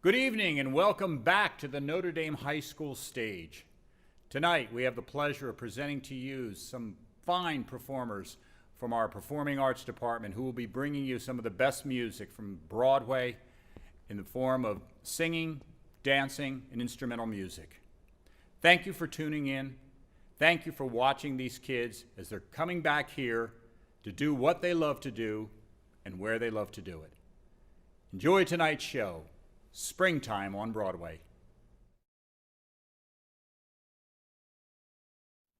Good evening and welcome back to the Notre Dame High School stage. Tonight we have the pleasure of presenting to you some fine performers from our Performing Arts Department who will be bringing you some of the best music from Broadway in the form of singing, dancing, and instrumental music. Thank you for tuning in. Thank you for watching these kids as they're coming back here to do what they love to do and where they love to do it. Enjoy tonight's show. Springtime on Broadway.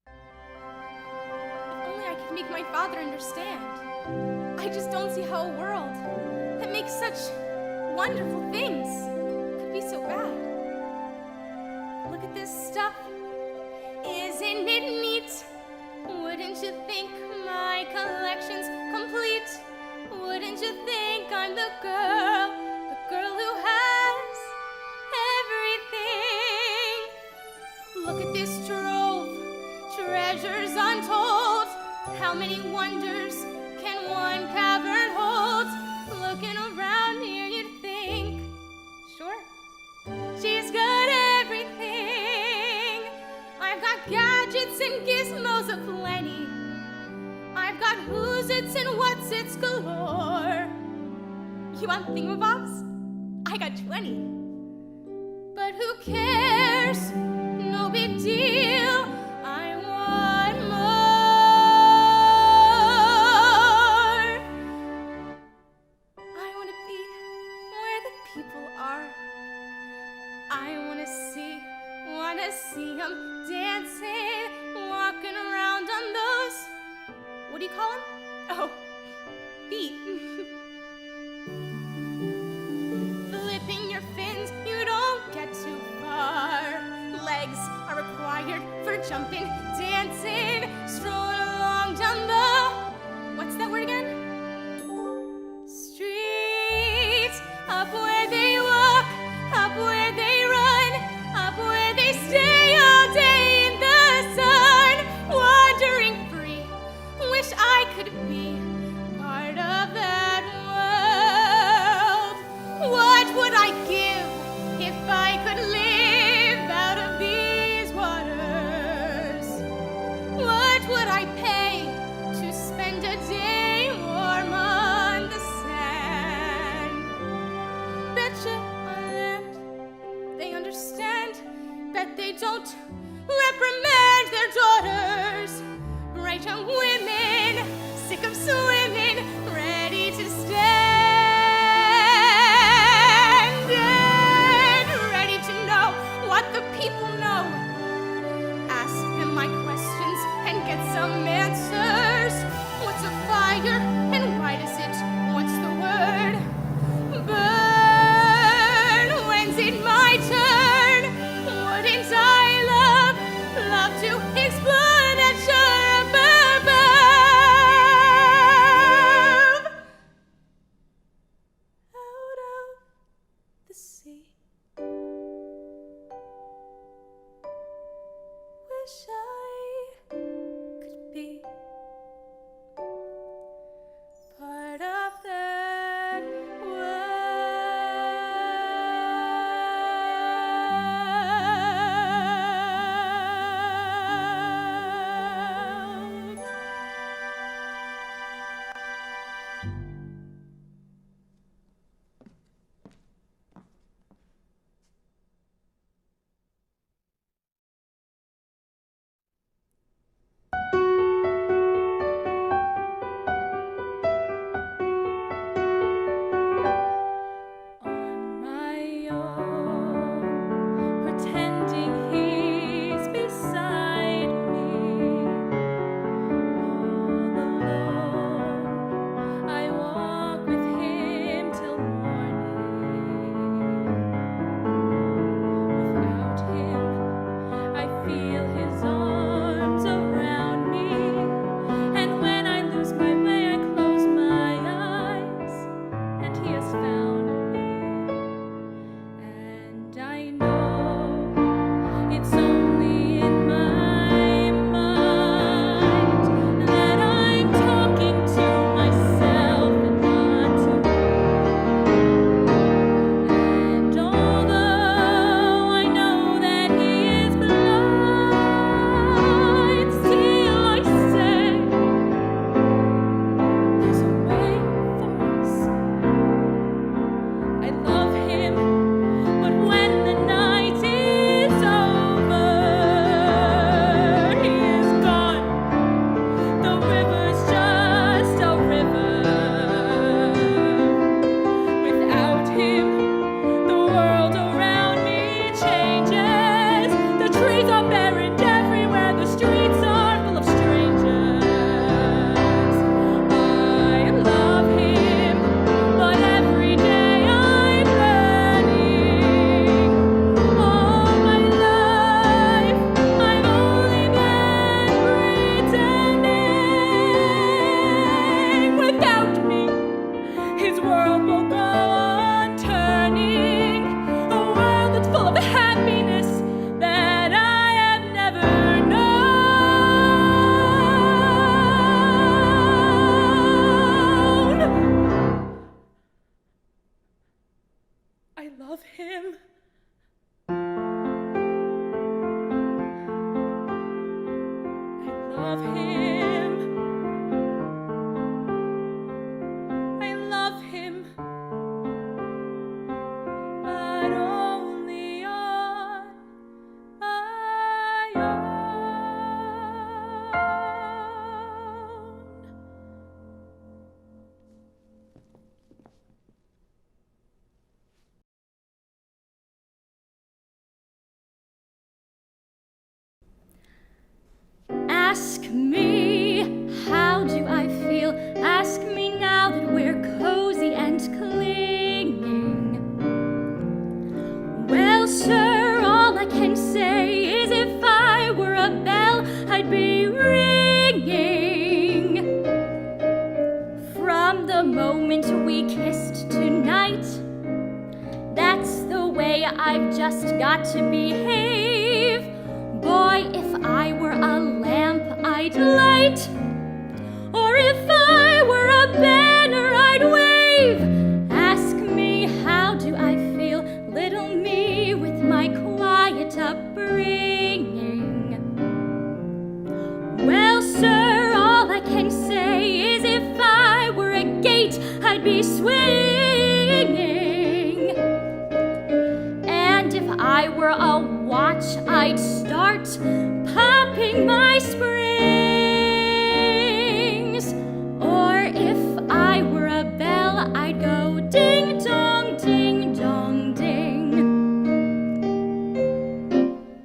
If only I could make my father understand. I just don't see how a world that makes such wonderful things could be so bad. Look at this stuff. Isn't it neat? Wouldn't you think my collection's complete? Wouldn't you think I'm the girl who has everything? Look at this trove, treasures untold. How many wonders can one cavern hold? Looking around here you'd think, sure, she's got everything. I've got gadgets and gizmos aplenty. I've got who's-its and what's-its galore. You want thingamabobs? I got 20. But who cares? No big deal. I want more. I want to be where the people are. I want to see them dancing, walking around on those, what do you call them? Oh, feet. Flipping your fins, you don't get too far. Legs are required for jumping, dancing, strolling along down the, what's that word again? Street. Up where they walk, up where they run, up where they stay all day in the sun, wandering free. Wish I could be part of that world. What would I give if I could live out of these waters? What would I pay to spend a day warm on the sand? Betcha on land they understand. Bet they don't reprimand their daughters. Bright young women, sick of swimming, ready to stand and ready to know what the people know. Ask them my questions and get some answers. What's a fire and why does it? What's the word? Burn. When's it my turn? Wouldn't I love to explore that shore up above? I love him, but when the night is over, he is gone. The river's just a river. Without him, the world around me changes. The trees are barren everywhere, the streets are full of strangers. I love him, but every day I'm learning. All my life, I've only been pretending. Without me, his world will go on turning, a world that's full of happiness that I have never known. I love him. I love him. I love him, but only on my own. Ask me, how do I feel? Ask me now that we're cozy and clinging. Well, sir, all I can say is if I were a bell, I'd be ringing. From the moment we kissed tonight, that's the way I've just got to behave. Boy, if I were a lamp, I'd light. Or if I were a banner, I'd wave. Ask me, how do I feel? Little me with my quiet upbringing. Well, sir, all I can say is if I were a gate, I'd be swinging. And if I were a watch, I'd start popping my springs. Or if I were a bell, I'd go ding dong, ding dong, ding.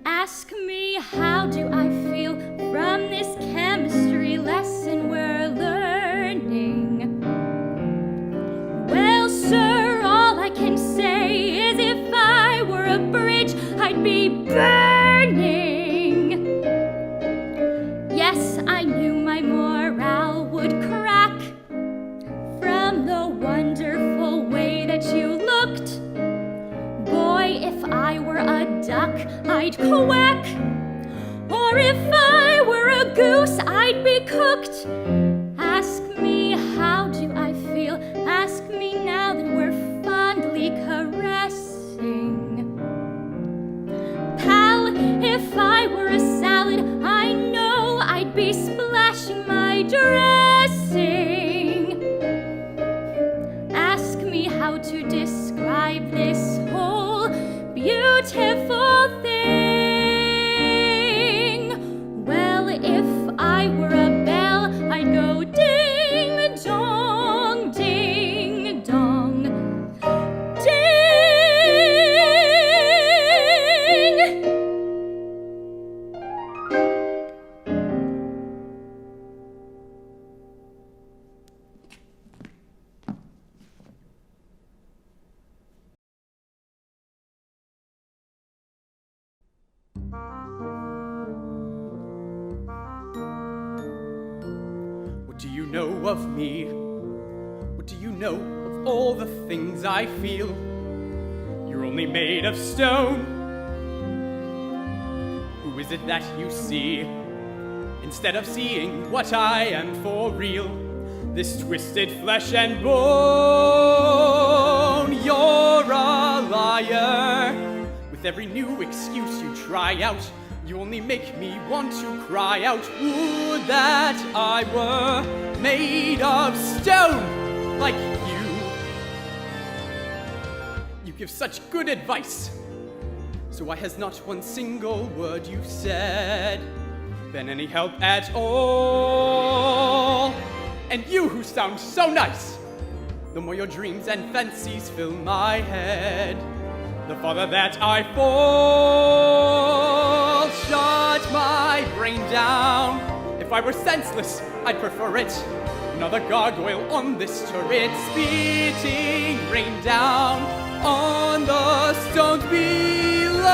Ask me, how do I feel from this chemistry lesson we're learning? Well, sir, all I can say is if I were a bridge, I'd be burning. Yes, I knew my morale would crack from the wonderful way that you looked. Boy, if I were a duck, I'd quack. Or if I were a goose, I'd be cooked. Ask me, how do I feel? Ask me now that we're fondly caressing. Pal, if I were a salad, I know I'd be splashing my dressing. Ask me how to describe this whole beautiful thing. Well, if I were a bell, I'd go ding dong, ding dong, ding. What do you know of me? What do you know of all the things I feel? You're only made of stone. Who is it that you see? Instead of seeing what I am for real, this twisted flesh and bone, you're a liar. With every new excuse you try out, you only make me want to cry out. Would that I were made of stone like you. give such good advice. So why has not one single word you said been any help at all? And you who sound so nice, the more your dreams and fancies fill my head, the farther that I fall. Shut my brain down. If I were senseless, I'd prefer it. Another gargoyle on this turret, spitting rain down on the stones below.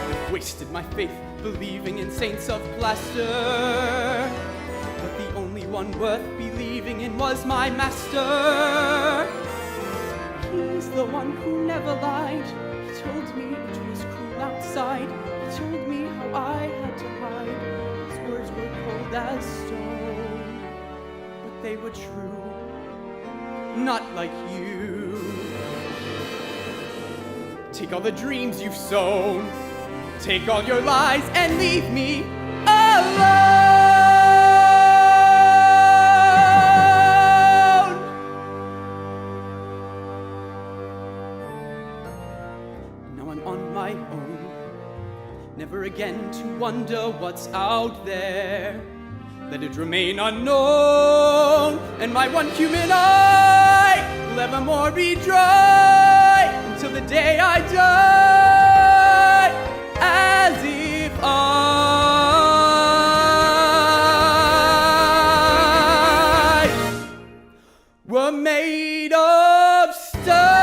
I've wasted my faith believing in saints of plaster, but the only one worth believing in was my master. He's the one who never lied. He told me it was cruel outside. He told me how I had to hide. His words were cold as stone, but they were true, not like you. Take all the dreams you've sown, take all your lies and leave me alone. Now I'm on my own, never again to wonder what's out there. Let it remain unknown, and my one human eye will evermore be dry until the day I die, as if I were made of stone.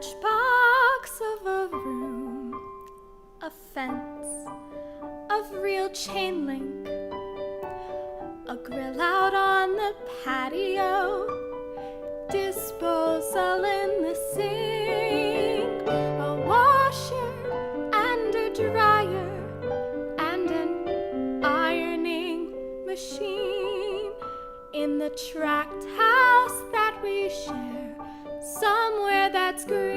matchbox of a room, a fence of real chain link, a grill out on the patio, disposal in the sink, a washer and a dryer, and an ironing machine in the tract house that we share, somewhere that's green.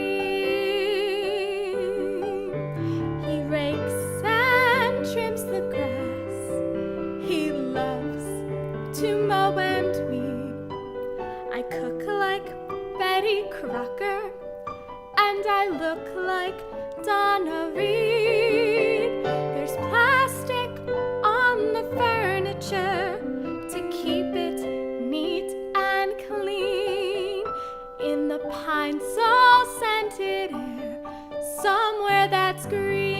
He rakes and trims the grass. He loves to mow and weed. I cook like Betty Crocker, and I look like Donna Reed. There's plastic on the furniture to keep it neat and clean. In the pine sol scented air, somewhere that's green.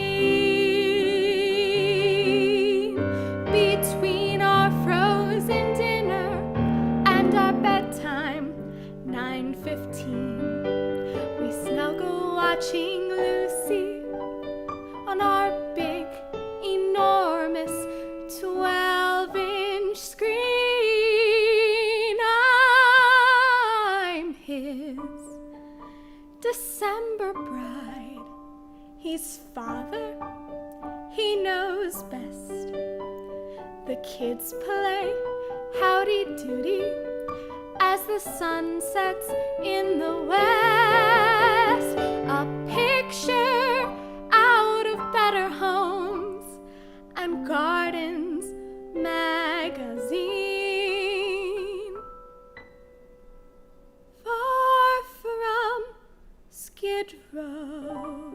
Between our frozen dinner and our bedtime, 9:15, we snuggle watching Lucy on our big, enormous 12-inch screen. I'm his December bride. He's father, he knows best. The kids play howdy doody as the sun sets in the west. A picture out of Better Homes and Gardens magazine. Far from Skid Row,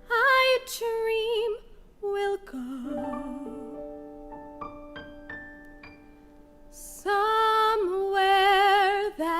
I dream we'll go somewhere that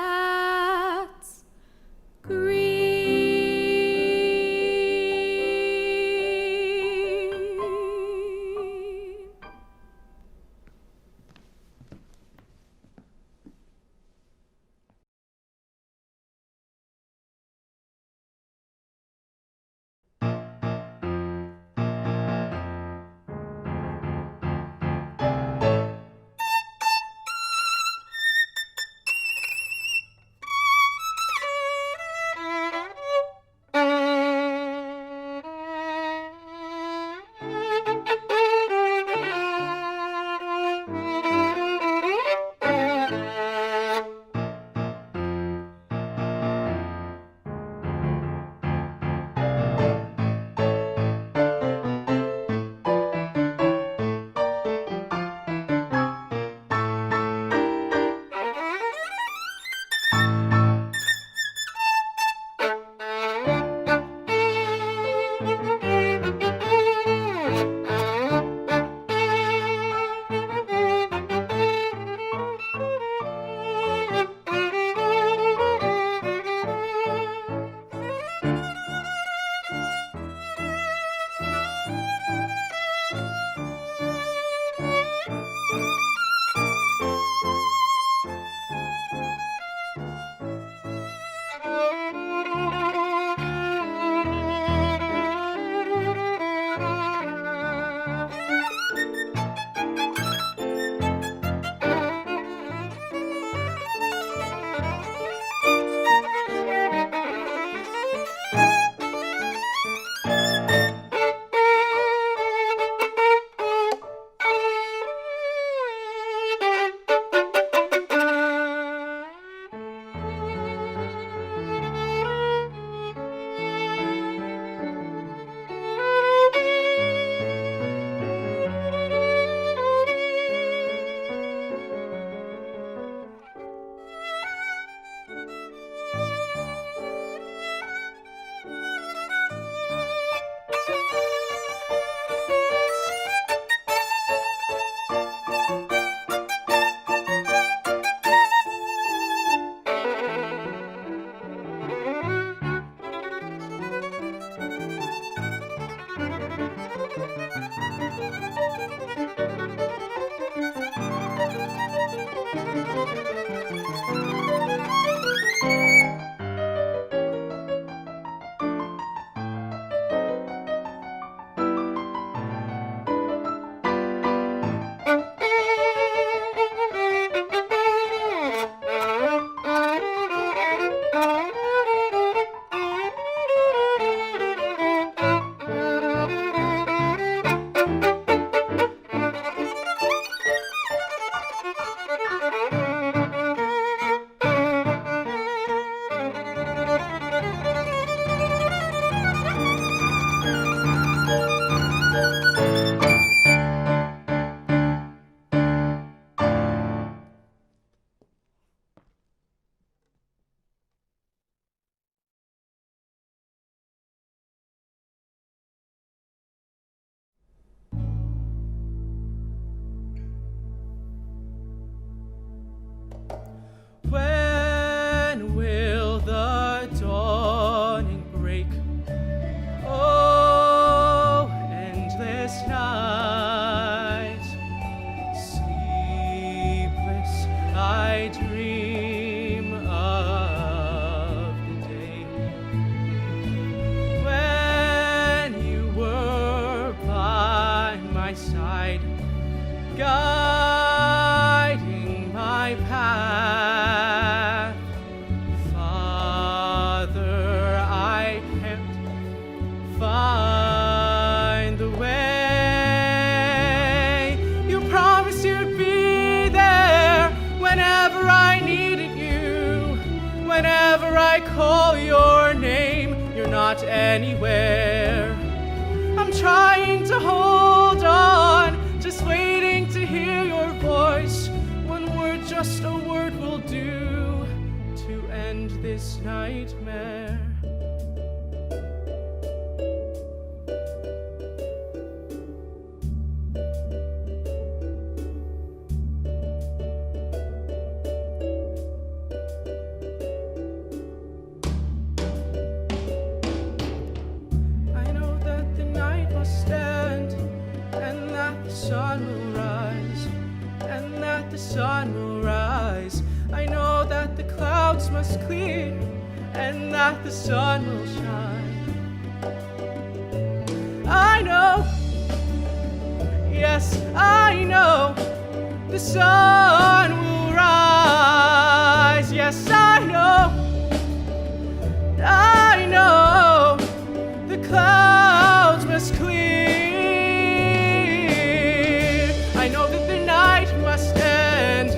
I call your name, you're not anywhere. I'm trying to hold on, just waiting to hear your voice. One word, just a word will do to end this nightmare. Sun will rise, and that the sun will rise. I know that the clouds must clear, and that the sun will shine. I know, yes, I know, the sun will rise. Yes, I know, the clouds must clear. I know that the night must end.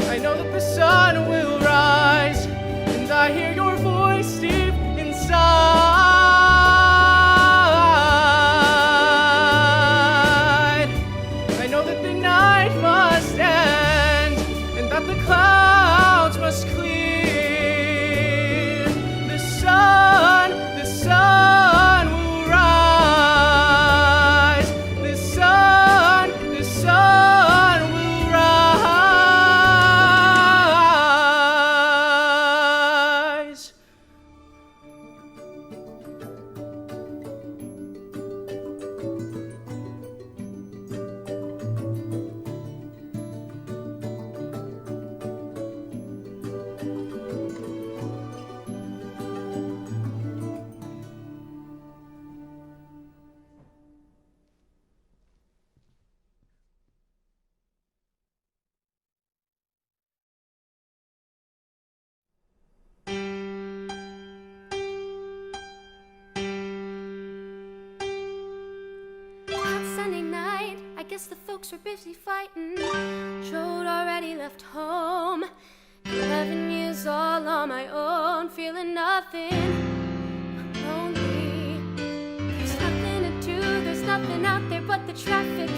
I know that the sun will rise. And I hear your voice deep inside. I know that the night must end. And that the clouds must clear. The sun will rise. The sun will rise. Sunday night, I guess the folks were busy fighting. Trode already left home. 11 years all on my own, feeling nothing. I'm lonely. There's nothing to do, there's nothing out there but the traffic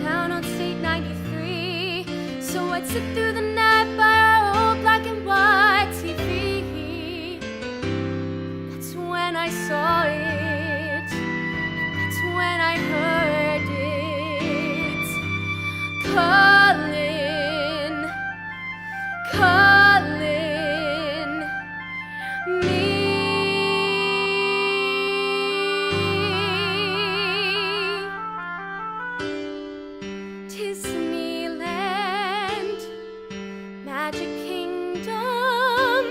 down on State 93. So I'd sit through the night by our old black and white TV. That's when I saw it. That's when I heard it calling me. Disneyland, Magic Kingdom,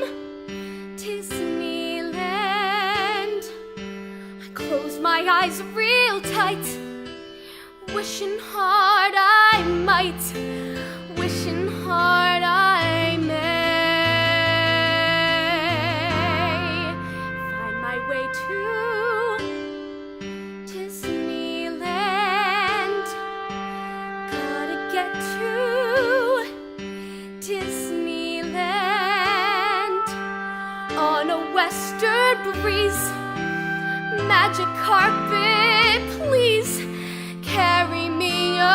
Disneyland. I close my eyes real tight, wishing hard I might, wishing hard I may find my way to Disneyland. Gotta get to Disneyland on a western breeze. Magic carpet, please carry me away.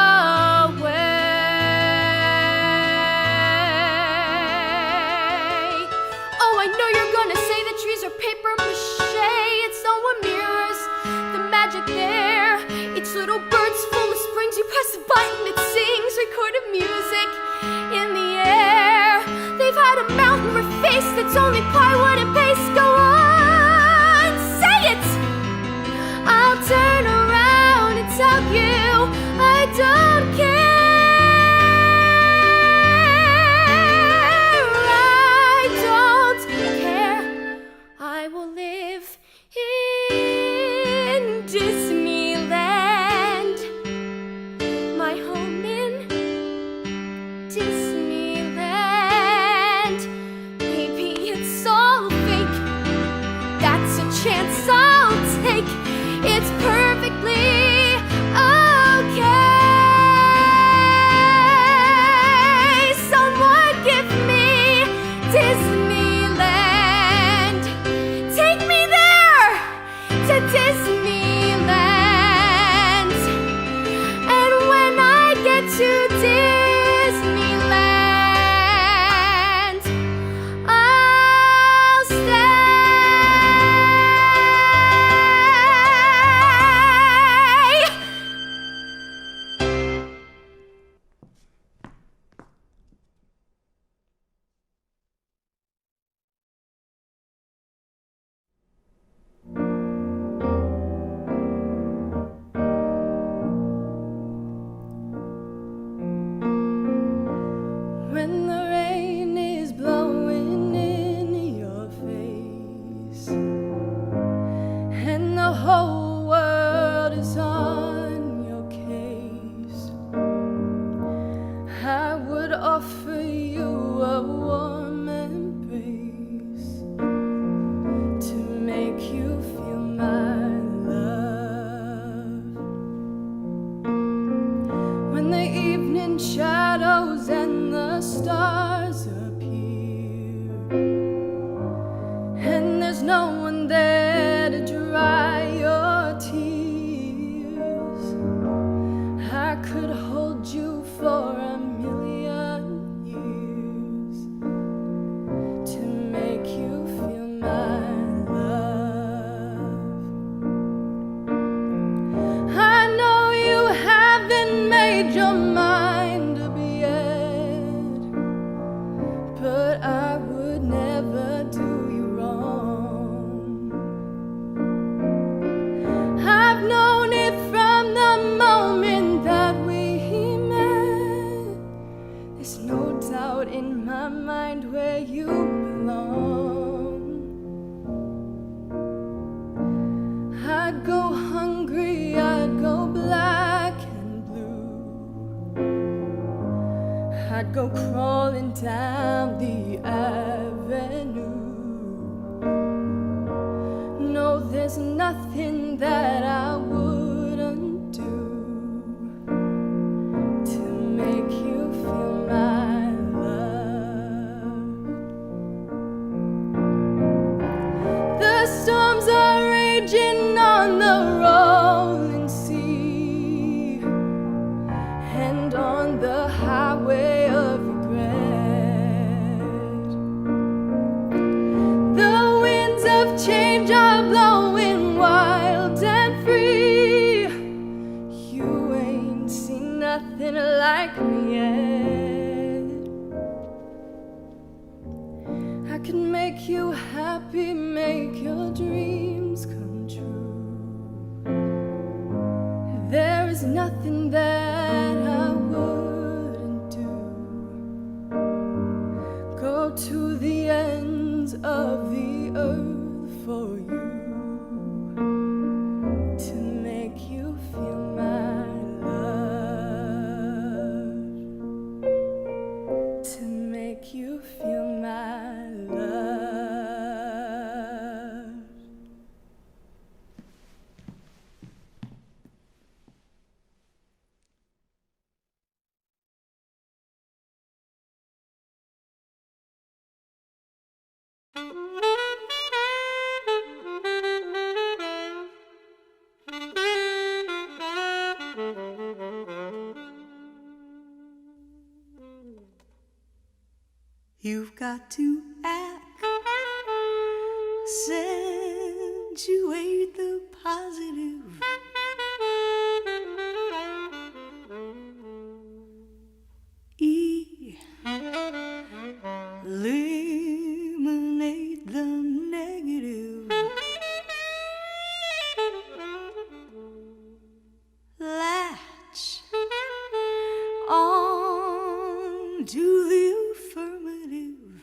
Oh, I know you're gonna say the trees are paper mache. It's all a mirrors, the magic there. Each little bird's full of springs. You press a button, it sings, recorded music in the air. They've had a mountain reface that's only plywood and paste. Go on, say it! I'll turn around and tell you I don't care. I don't care. I will live in Disneyland. My home in Disneyland. Maybe it's all fake. would never do you wrong. I've known it from the moment that we met. There's no doubt in my mind where you belong. I'd go hungry, I'd go black and blue. I'd go crawling down the avenue. No, there's nothing that I wouldn't do to make you feel my love. The storms are raging on the rolling sea and on the highway of regret. The winds of change are blowing wild and free. You ain't seen nothing like me yet. I can make you happy, make your dreams come true. There is nothing that I wouldn't do. Go to the ends of the earth for you to make you feel my love, to make you feel my love. You've got to accentuate the positive. Eliminate the negative. Latch on to the affirmative.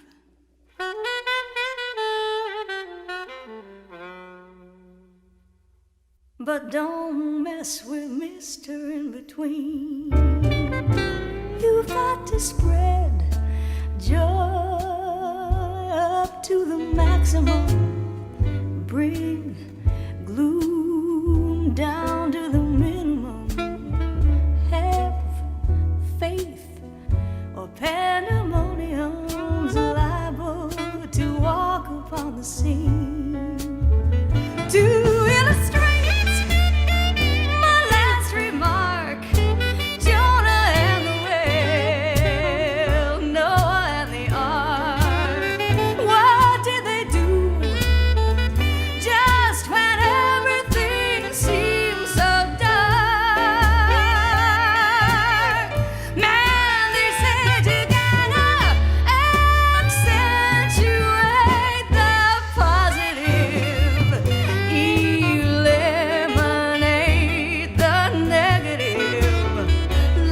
But don't mess with Mr. In Between. You've got to spread joy up to the maximum. Bring gloom down to the minimum. Have faith or pandemonium's liable to walk upon the scene. To illustrate my last remark, Jonah and the whale, Noah and the ark. What did they do just when everything seemed so dark? Man, they say together, accentuate the positive, eliminate the negative,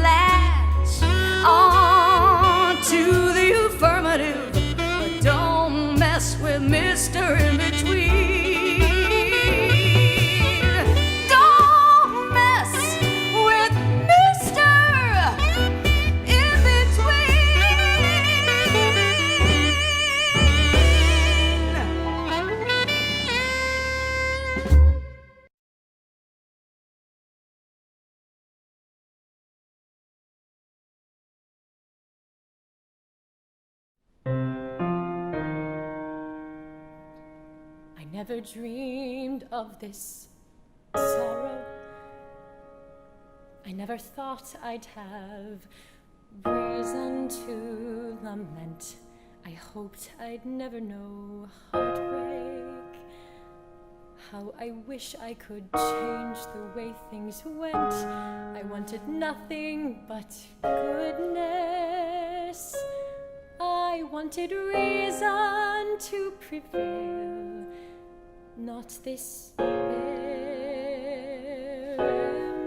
latch on to the affirmative, but don't mess with Mr. In Between. Don't mess with Mr. In Between. I never dreamed of this sorrow. I never thought I'd have reason to lament. I hoped I'd never know heartbreak. How I wish I could change the way things went. I wanted nothing but goodness. I wanted reason to prevail, not this bare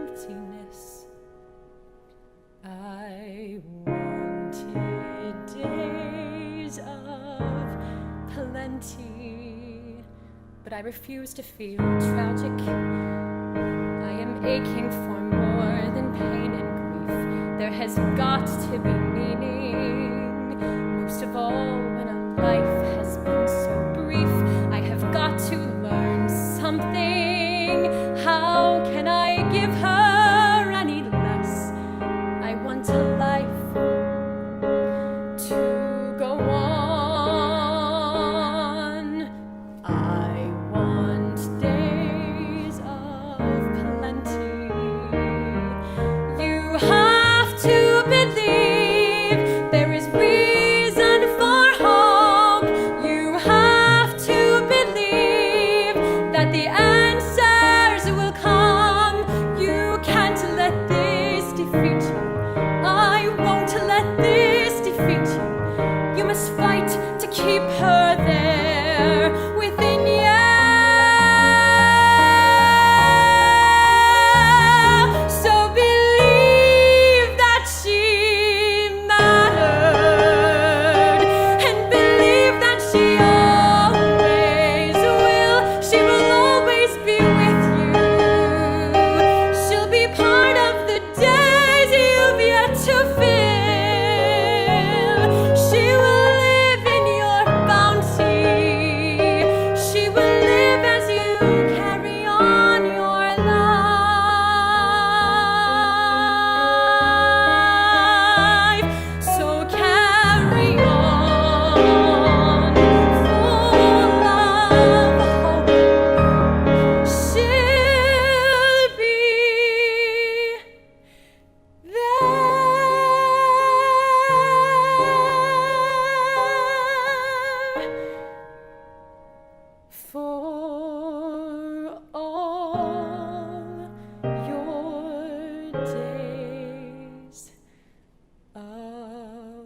emptiness. I wanted days of plenty, but I refuse to feel tragic. I am aching for more than pain and grief. There has got to be meaning, most of all when a life has been so brief. I have got to learn something. How can I give her any less? I want a life to go on. I want days of plenty. You have to believe there is reason for hope. You have to believe that the answers will come. You can't let this defeat you. I won't let this defeat you. You must fight to keep her there within you. So believe that she mattered, and believe that she always will. She will always be with you. She'll be part of the days you've yet to fill. She will live in your bounty. She will live as you carry on your life. So carry on, full of hope. She'll be there for all your days of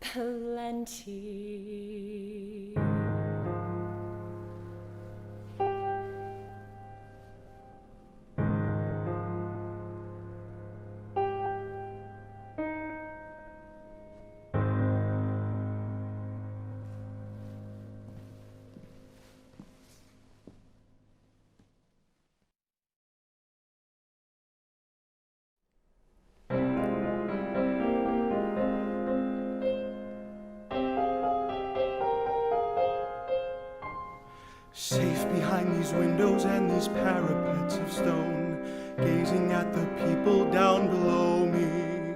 plenty. Safe behind these windows and these parapets of stone, gazing at the people down below me.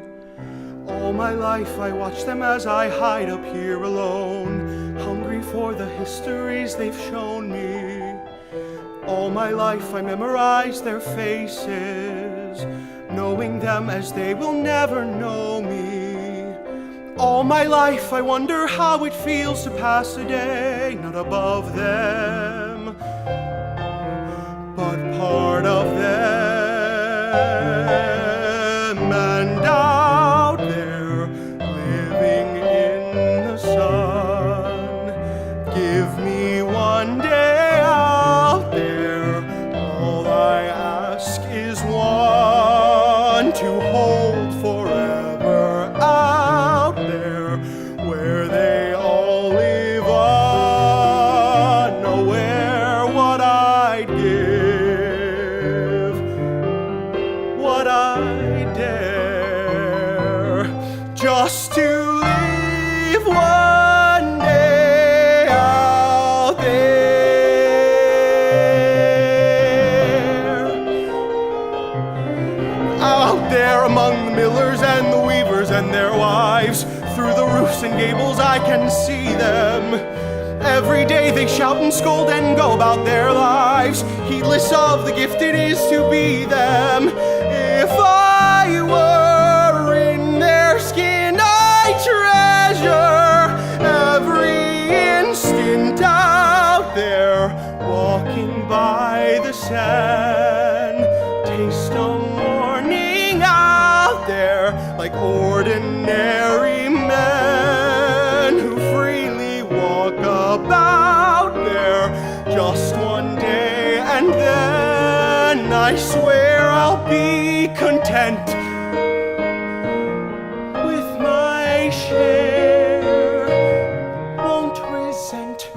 All my life I watch them as I hide up here alone, hungry for the histories they've shown me. All my life I memorize their faces, knowing them as they will never know me. All my life I wonder how it feels to pass a day not above them, but part of them, and out there living in the sun. Give me one day out there, all I ask is one to hold forever out there, where they all live unaware. What I'd give, what I'd dare, just to leave one day out there. Out there among the millers and the weavers and their wives, through the roofs and gables I can see them. Every day they shout and scold and go about their lives, heedless of the gift it is to be them. If I were in their skin, I'd treasure every instant out there, walking by the sand, taste a morning out there like ordinary men. about there. Just one day, and then I swear I'll be content with my share. Won't resent,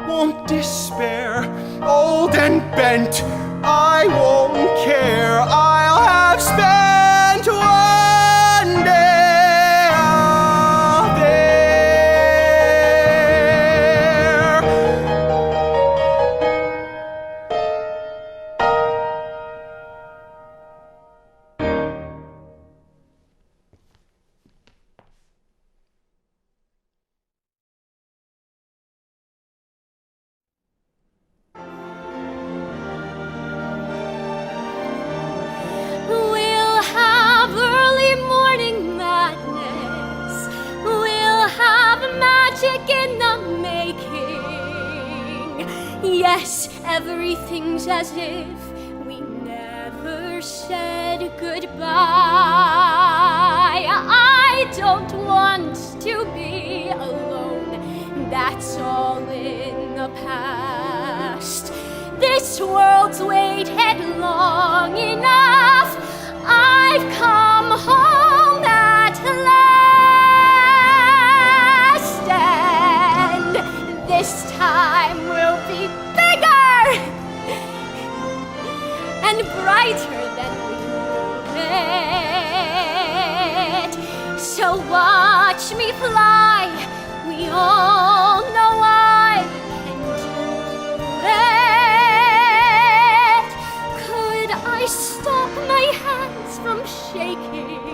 won't despair. Old and bent, I won't care. I'll have spent one day out there. We'll have early morning madness. We'll have magic in the making. Yes, everything's as if we never said goodbye. I don't want to be alone. That's all in the past. This world's waited long enough. I've come home at last, and this time will be bigger and brighter than we knew it. So watch me fly. We all know I can do it. Could I stop my hands from shaking?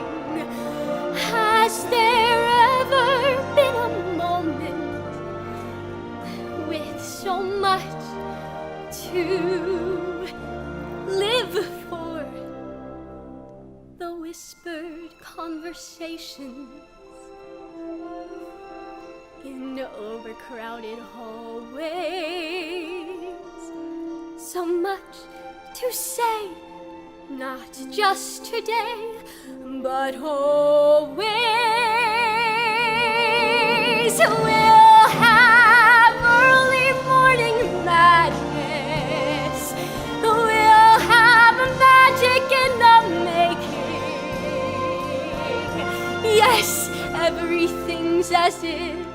Has there ever been a moment with so much to live for? The whispered conversations in overcrowded hallways. So much to say, not just today, but always. We'll have early morning madness. We'll have magic in the making. Yes, everything's as if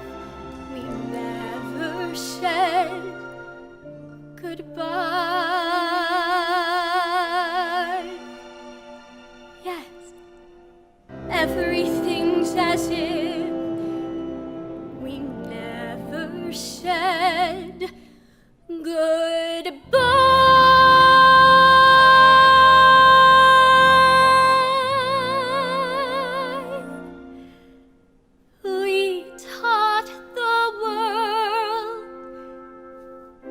we never said goodbye. Yes, everything's as if we never said goodbye. We taught the world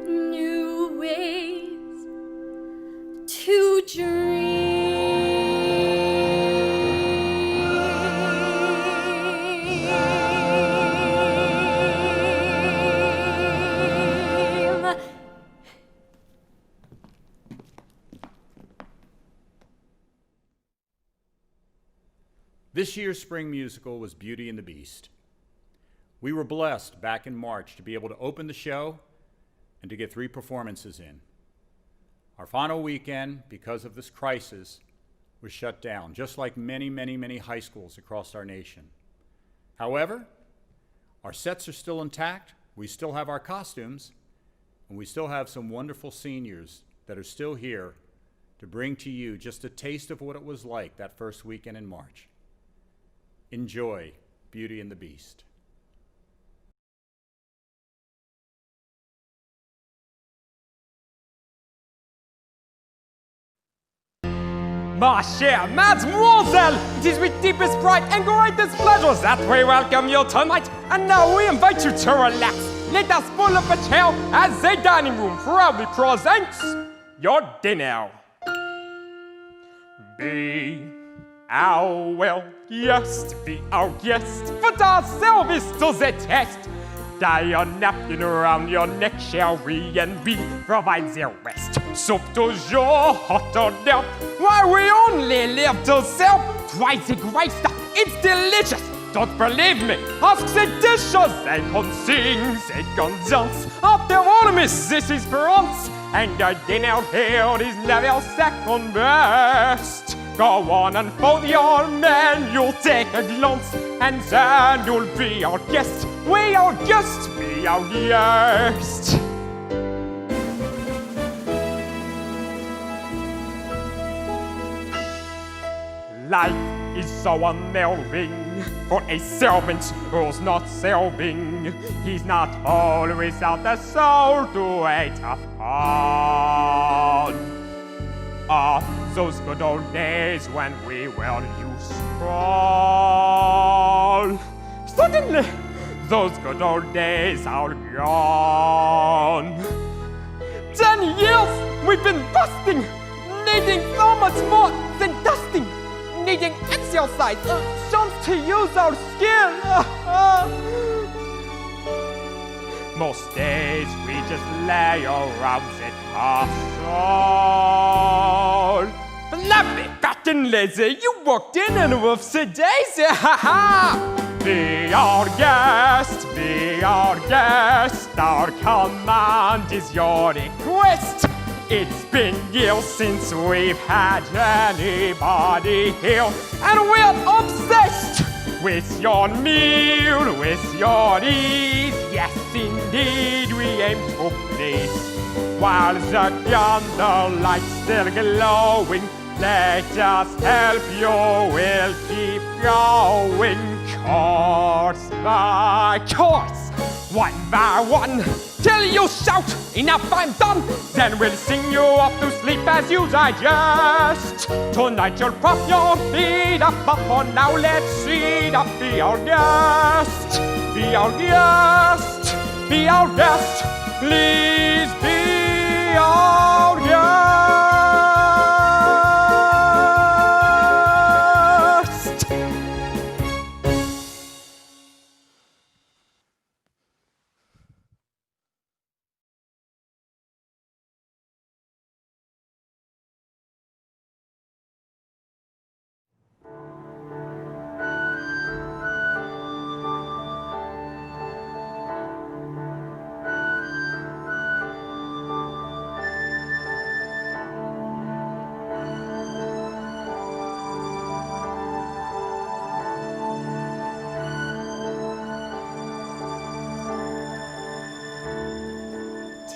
new ways to dream. This year's spring musical was Beauty and the Beast. We were blessed back in March to be able to open the show and to get 3 performances in. Our final weekend, because of this crisis, was shut down, just like many, many, many high schools across our nation. However, our sets are still intact, we still have our costumes, and we still have some wonderful seniors that are still here to bring to you just a taste of what it was like that first weekend in March. Enjoy Beauty and the Beast. Ma chère mademoiselle, it is with deepest pride and greatest pleasure that we welcome you tonight, and now we invite you to relax. Let us pull up a chair as the dining room proudly presents your dinner. Be our guest, be our guest, put our service to the test. Tie your napkin around your neck, shall we, and be provide the rest. Soup toujours hot or down, why we only live to serve twice the great stuff. It's delicious don't believe me? Ask the dishes, they can sing, they can dance. After all, miss, this is France, and the dinner here is level second best. Go on and fold your men, you'll take a glance, and then you'll be our guest. We are guests, be our guest. Life is so unnerving for a servant who's not serving. He's not always out the soul to wait upon. Ah, those good old days when we were useful. Suddenly, those good old days are gone. 10 years we've been busting, needing so much more than dusting. Needing exercise, a chance to use our skill. Most days we just lay around the castle. Lovely, fat and lazy, you walked in and whoopsie the daisy. Be our guest, be our guest. Our command is your request. It's been years since we've had anybody here, and we're obsessed with your meal, with your ease. Yes, indeed, we aim to please. While the candlelight's still glowing, let us help you, we'll keep going. Course by course, one by one, till you shout, enough, I'm done. Then we'll sing you off to sleep as you digest. Tonight you'll prop your feet up, but for now let's see up. Be our guest, be our guest, be our guest. Please be our guest.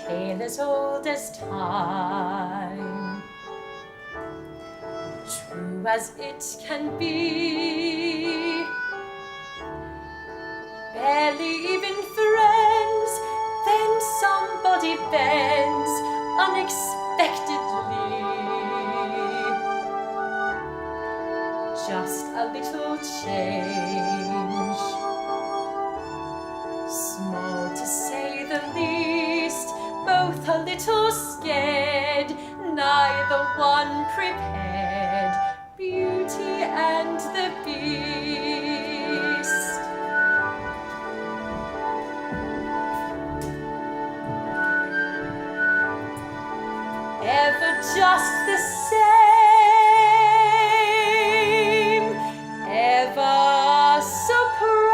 Tale as old as time, true as it can be. Barely even friends, then somebody bends unexpectedly. Just a little change, small to say the least. Both a little scared, neither one prepared. Beauty and the Beast. Ever just the same, ever surprise,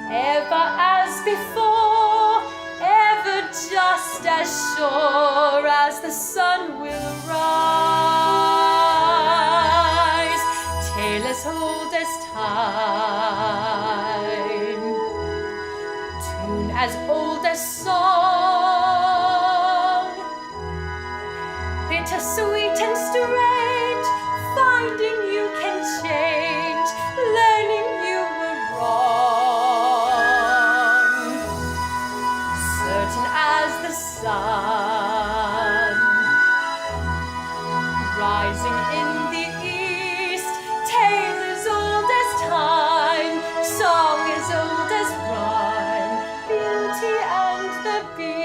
ever as before, ever just as sure as the sun will rise. Tale as old as time, tune as old as song, bittersweet and strange, finding you can change, learning you were wrong. Certain as the sun, rising in the east, tale as old as time, song as old as rhyme, Beauty and the Beast.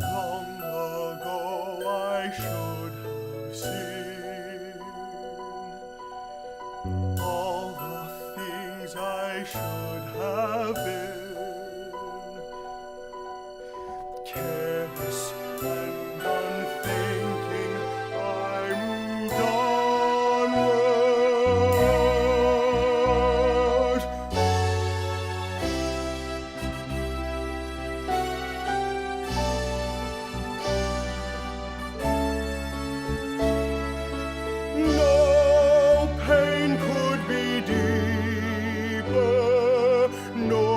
Long ago I should have seen all the things I should have been. Careless and unthinking, I moved onward. No pain could be deeper, no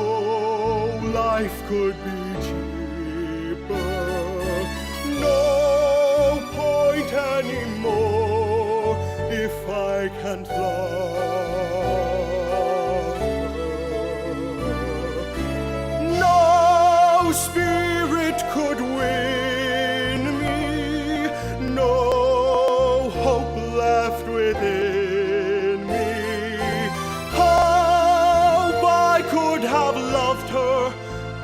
life could be cheaper, no point anymore if I can't love her. No spirit could win me, no hope left within me. Hope I could have loved her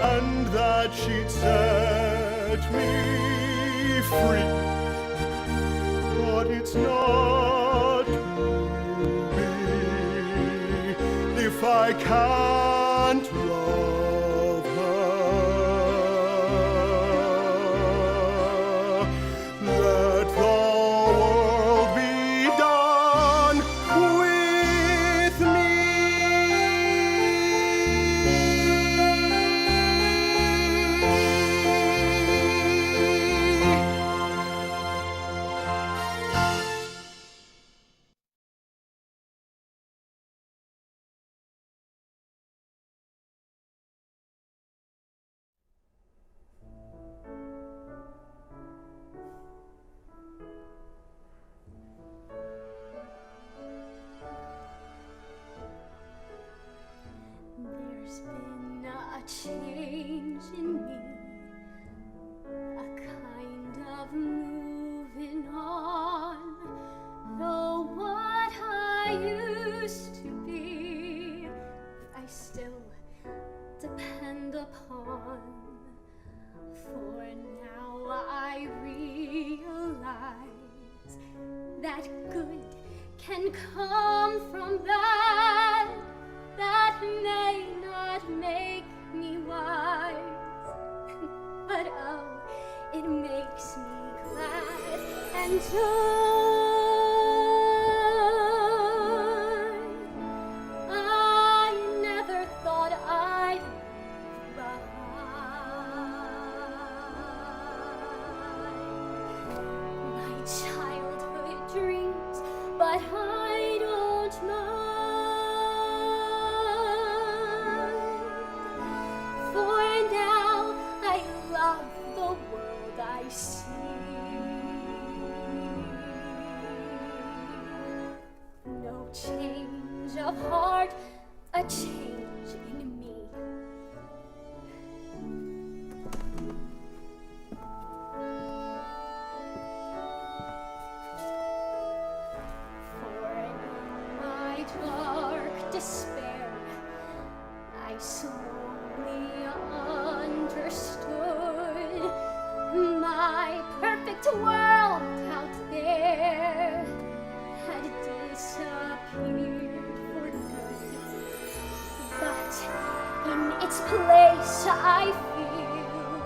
and that she'd set me free. But it's not to be if I can't love her. Let the world be done with me. There's been a change in me, a kind of moving on. Though what I used to be, I still depend upon. For now I realize that good can come from bad. That may not make me wise, but oh, it makes me glad and joy. I never thought I'd leave behind my childhood dreams, but I don't mind. For now I love the world I see. No change of heart, a change in me. For in my dark despair, I slowly understood my perfect world out there had disappeared for good. But in its place I feel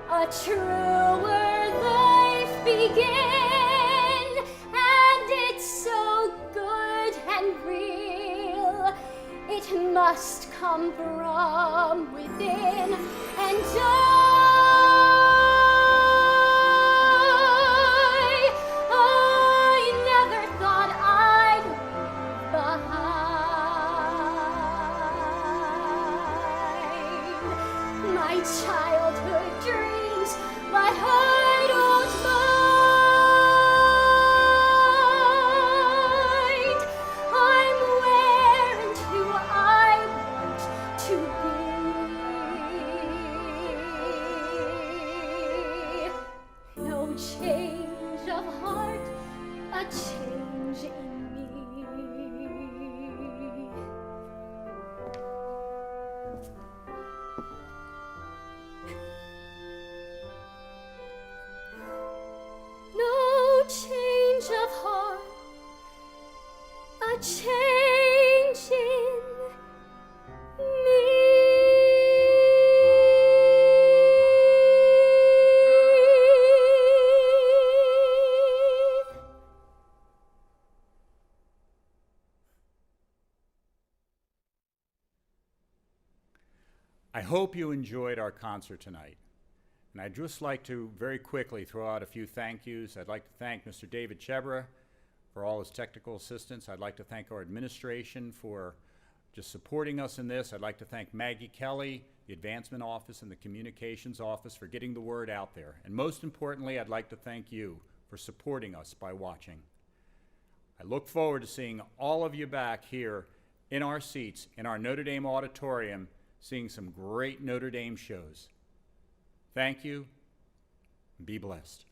a truer life begin, and it's so good and real. It must come from within, and I never thought I'd leave behind my childhood dreams, but I don't mind. I'm where and who I want to be. hope you enjoyed our concert tonight. And I'd just like to very quickly throw out a few thank yous. I'd like to thank Mr. David Chebra for all his technical assistance. I'd like to thank our administration for just supporting us in this. I'd like to thank Maggie Kelly, the Advancement Office, and the Communications Office for getting the word out there. And most importantly, I'd like to thank you for supporting us by watching. I look forward to seeing all of you back here in our seats in our Notre Dame auditorium, seeing some great Notre Dame shows. Thank you, and be blessed.